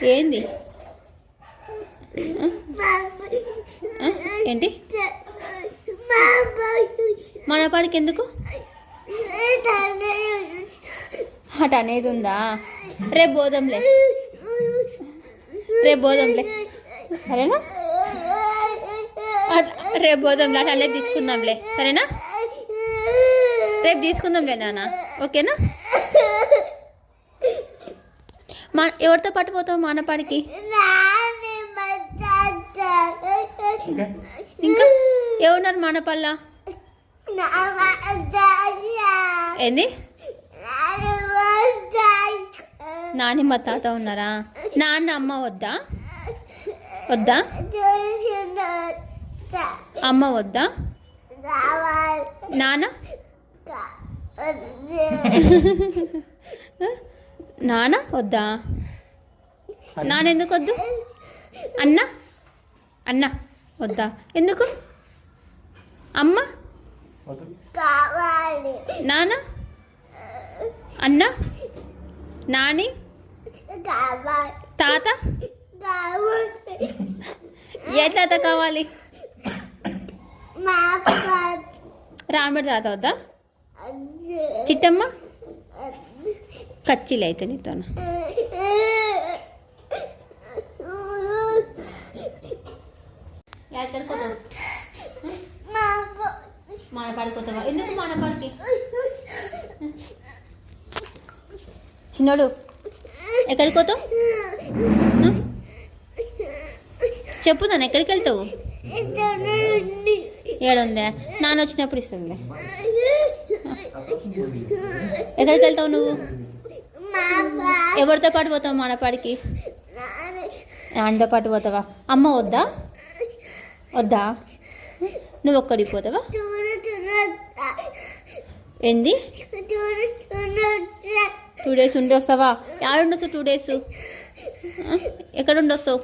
ఏంది ఏంటి మనపాడికి ఎందుకు అటు అనేది ఉందా? రేపు పోదాంలే సరేనా? రేపు పోదాంలే అటు అనేది తీసుకుందాంలే సరేనా? రేపు తీసుకుందాంలే నాన్న ఓకేనా? ఎవరితో పాటు పోతావు మానపాడికి? ఇంకా ఎవరున్నారు మానపల్లా? ఏంది నానిమ్మ తాత ఉన్నారా? నాన్న అమ్మ వద్దా? అమ్మ వద్దా? నాన్న నాన్న వద్దా? నాన్న ఎందుకు వద్దు? అన్న వద్దా? ఎందుకు? అమ్మ నాన్న అన్న నాని తాత ఏ తాత కావాలి? రాముడి తాత వద్దా? చిట్టమ్మ కచ్చిలే అయితే నీతో ఎక్కడికి పోతావు? మానపాడికి పోతావా? ఎందుకు మానపాడికి? చిన్నోడు ఎక్కడికి పోతావు చెప్పు నాన్న. ఎక్కడికి వెళ్తావు? ఏడుందా? నాన్న వచ్చినప్పుడు ఇస్తుంది. ఎక్కడికి వెళ్తావు నువ్వు? ఎవరితో పాటు పోతావు మానపాడికి? నాన్నతో పాటు పోతావా? అమ్మ వద్దా? నువ్వు ఒక్కడికి పోతావా? ఏంది 2 days ఉండి వస్తావా? ఉండొస్తావు 2 days? ఎక్కడ ఉండొస్తావు?